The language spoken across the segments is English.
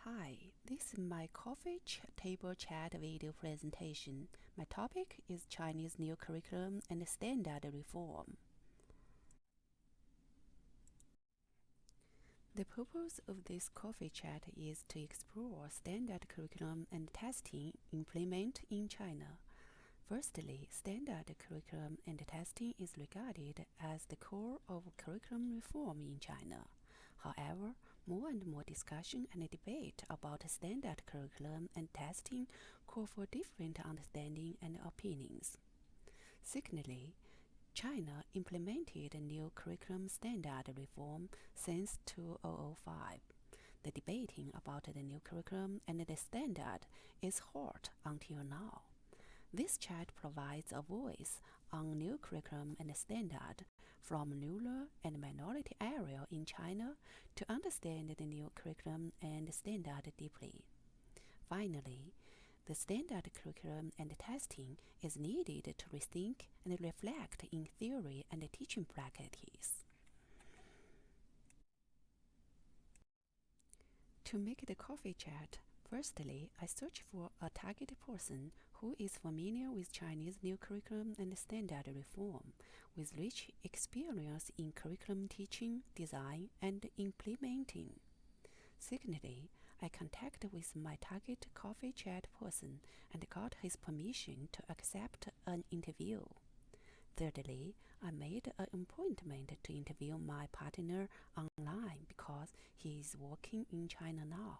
Hi, this is my coffee table chat video presentation. My topic is Chinese new curriculum and standard reform. The purpose of this coffee chat is to explore standard curriculum and testing implemented in China. Firstly, standard curriculum and testing is regarded as the core of curriculum reform in China. However, more and more discussion and debate about standard curriculum and testing call for different understanding and opinions. Secondly, China implemented a new curriculum standard reform since 2005. The debating about the new curriculum and the standard is hot until now. This chat provides a voice on new curriculum and standard from rural and minority area in China to understand the new curriculum and standard deeply. Finally, the standard curriculum and testing is needed to rethink and reflect in theory and teaching practice. To make the coffee chat, firstly, I search for a target person who is familiar with Chinese new curriculum and standard reform, with rich experience in curriculum teaching, design, and implementing. Secondly, I contacted with my target coffee chat person and got his permission to accept an interview. Thirdly, I made an appointment to interview my partner online because he is working in China now.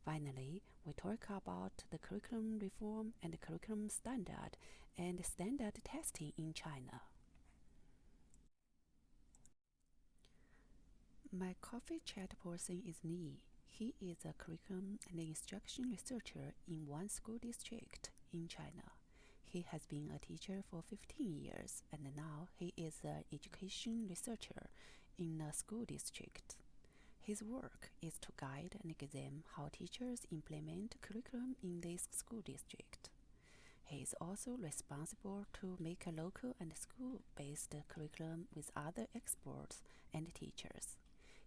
Finally, we talk about the curriculum reform and the curriculum standard and standard testing in China. My coffee chat person is Ni. He is a curriculum and instruction researcher in one school district in China. He has been a teacher for 15 years, and now he is an education researcher in a school district. His work is to guide and examine how teachers implement curriculum in this school district. He is also responsible to make a local and school-based curriculum with other experts and teachers.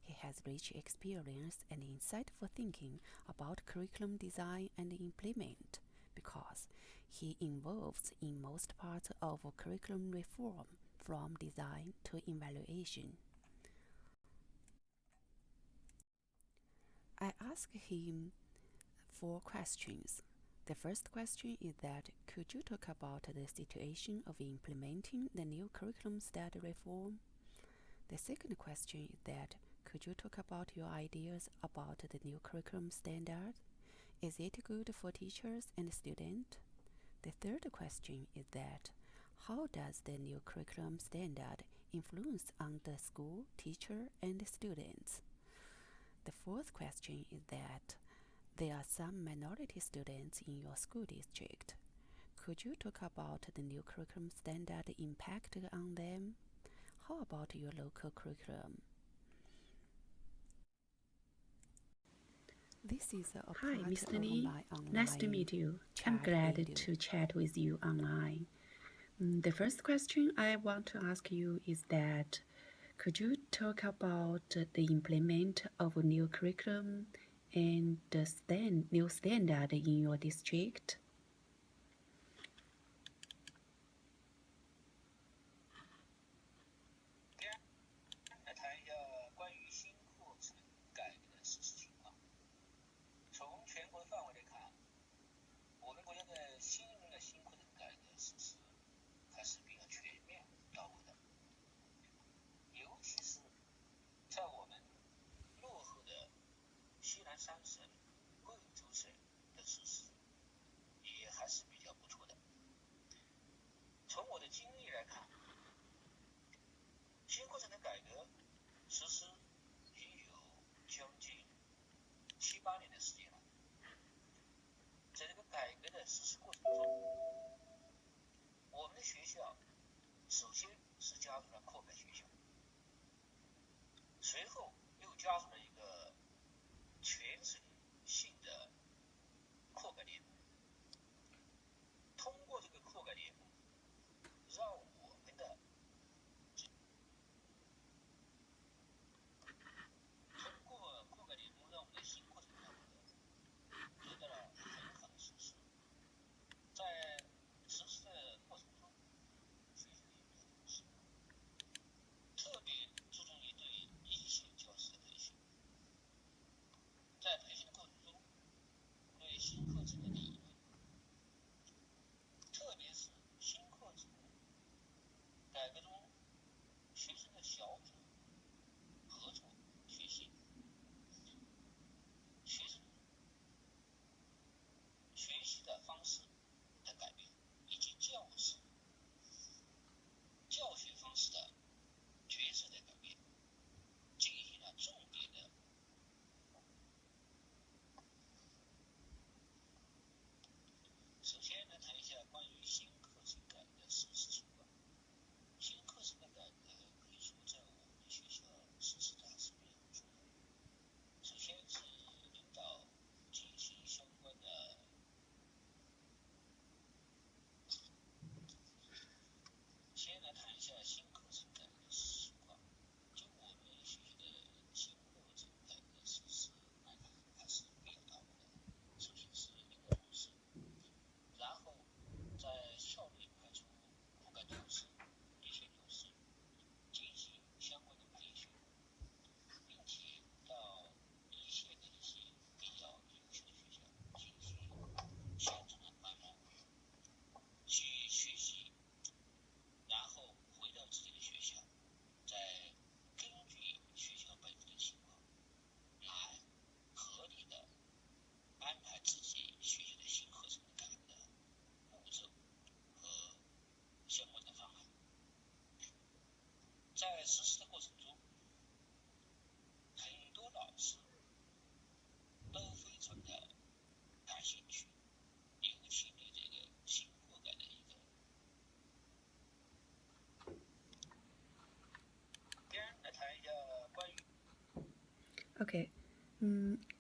He has rich experience and insightful thinking about curriculum design and implement because he involves in most parts of curriculum reform from design to evaluation. I asked him 4 questions. The first question is that could you talk about the situation of implementing the new curriculum standard reform? The second question is that could you talk about your ideas about the new curriculum standard? Is it good for teachers and students? The third question is that how does the new curriculum standard influence on the school, teacher, and students? The fourth question is that there are some minority students in your school district. Could you talk about the new curriculum standard impact on them? How about your local curriculum? This is a Hi, part Mr. of Li. my online Nice to meet you. I'm chat glad video. to chat with you online. The first question I want to ask you is that could you talk about the implement of a new curriculum and the new standard in your district?新课程的改革实施已有将近7、8年的时间了。在这个改革的实施过程中，我们的学校首先是加入了扩改学校，随后又加入了一个全省性的扩改联盟。通过这个扩改联盟，让我们的新课程首先来谈一下关于新课程改革的实施情况。新课程的改革可以说在我们学校实施的还是比较注重。首先是领导进行相关的，先来谈一下新课程改革的实施情况。就我们学校的新课程改革实施来看，还是比较到位的。首先是领导重视，然后在校内派出课改导师、一线教师进行相关的培训，并且到一线的一些比较优秀的学校进行现场的观摩，去学习，然后回到自己的学校，再根据学校本身的情况来合理的安排自己学校的新课程改革的步骤和相关的方案。在实施的过程中，很多老师都非常的感兴趣，尤其对这个新课改的一个。先来谈一下关于 Okay.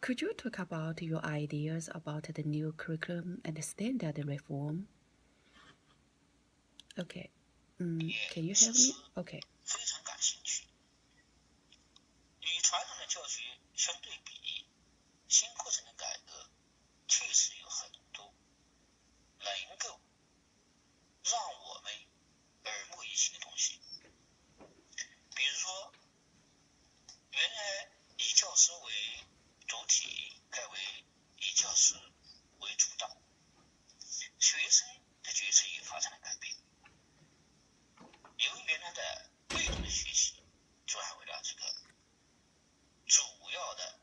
Could you talk about your ideas about the new curriculum and standard reform? Okay. Can you help me? Okay. 非常感兴趣。与传统的教学相对比，新课程的改革确实有很多能够让我们耳目一新的东西。比如说，原来以教师为主体，改为以教师为主导，学生的角色也发生了改变，由原来的被动的学习转为了这个主要的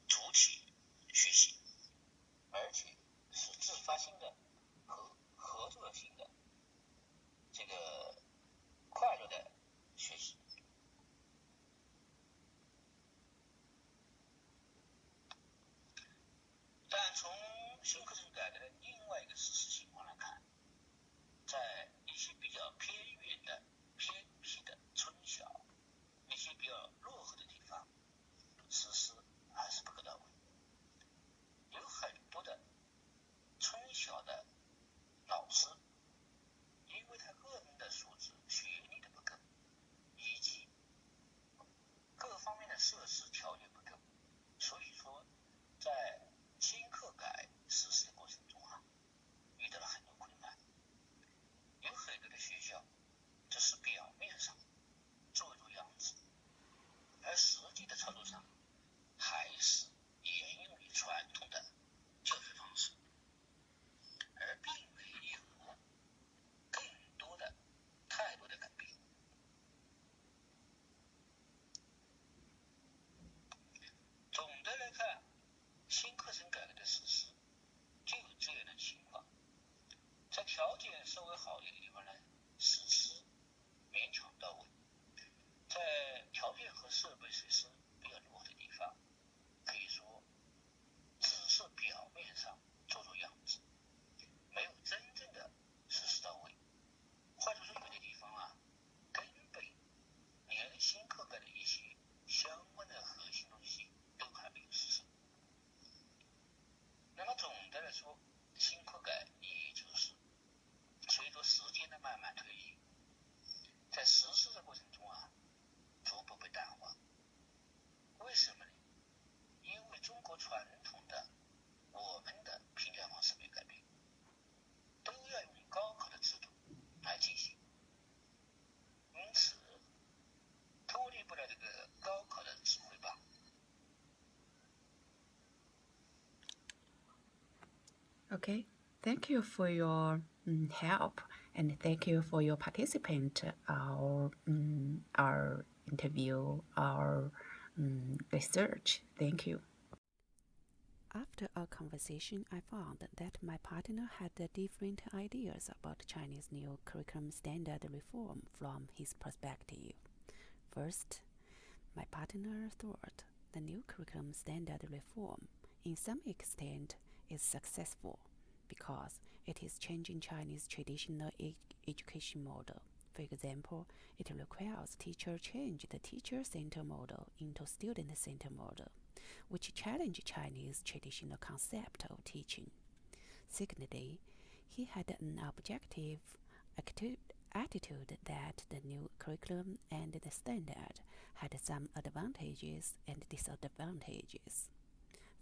主体学习，而且是自发性的和合作性的这个快乐的学习。但从新课程改革的另外一个实施情况来看，在一些比较偏远的、偏僻的村小、一些比较落后的地方，实施还是不够到位。有很多的村小的老师，因为他个人的素质、学历的不够，以及各方面的设施条件不够，所以说在新课改实施的过程中遇到了很多困难。有很多的学校只是表面上做做样子，而实际的操作上还是沿用于传统的教学方式，而并没有更多的太多的改变。总的来看，新课程改革的实施就有这样的情况。在条件稍微好一点的地方呢，实施勉强到位；在条件和设备设施比较落后的地方，可以说只是表面上做做样子，没有真正的实施到位。或者说有的地方根本连新课改的一些相关的核心东西都还没有实施。那么总的来说，新课改也就是随着时间的慢慢推移，在实施的过程中逐步被淡化。为什么呢？因为中国传统的我们的评价方式没改变，都要用高考的制度来进行，因此脱离不了这个高考的指挥棒。Okay. Thank you for your help, and thank you for your participant our interview, our research. Thank you. After our conversation, I found that my partner had different ideas about Chinese new curriculum standard reform from his perspective. First, my partner thought the new curriculum standard reform, in some extent, is successful because it is changing Chinese traditional education model. For example, it requires teacher change the teacher-center model into student-center model, which challenge Chinese traditional concept of teaching. Secondly, he had an objective attitude that the new curriculum and the standard had some advantages and disadvantages.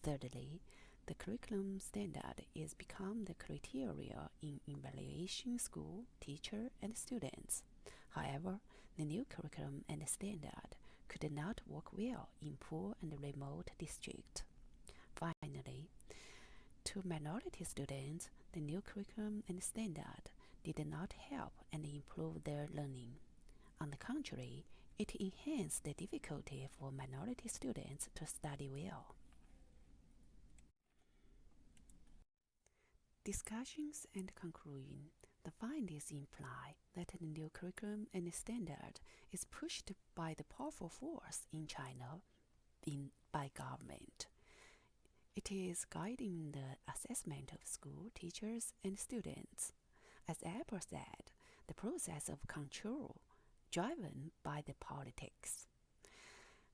Thirdly, the curriculum standard is become the criteria in evaluation school, teacher, and students. However, the new curriculum and standard could not work well in poor and remote districts. Finally, to minority students, the new curriculum and standard did not help and improve their learning. On the contrary, it enhanced the difficulty for minority students to study well. Discussions and conclusion. The findings imply that the new curriculum and standard is pushed by the powerful force in China by government. It is guiding the assessment of school teachers and students. As Apple said, the process of control driven by the politics.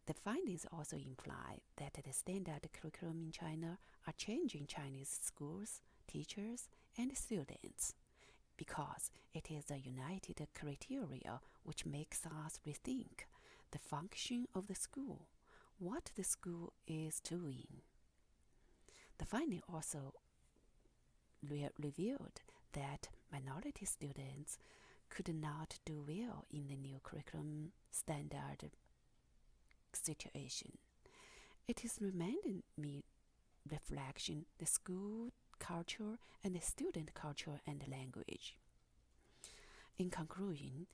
The findings also imply that the standard curriculum in China are changing Chinese schools, teachers, and students, because it is a united criteria which makes us rethink the function of the school, what the school is doing. The finding also revealed that minority students could not do well in the new curriculum standard situation. It is reminding me reflection the school culture and the student culture and language. In conclusion,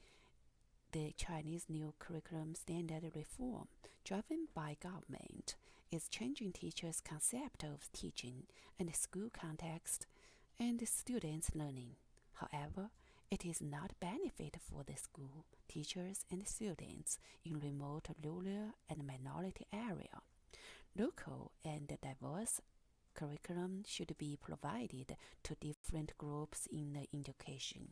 the Chinese new curriculum standard reform driven by government is changing teachers' concept of teaching and the school context and the students' learning. However, it is not benefit for the school, teachers, and students in remote, rural, and minority area. Local and diverse curriculum should be provided to different groups in the education.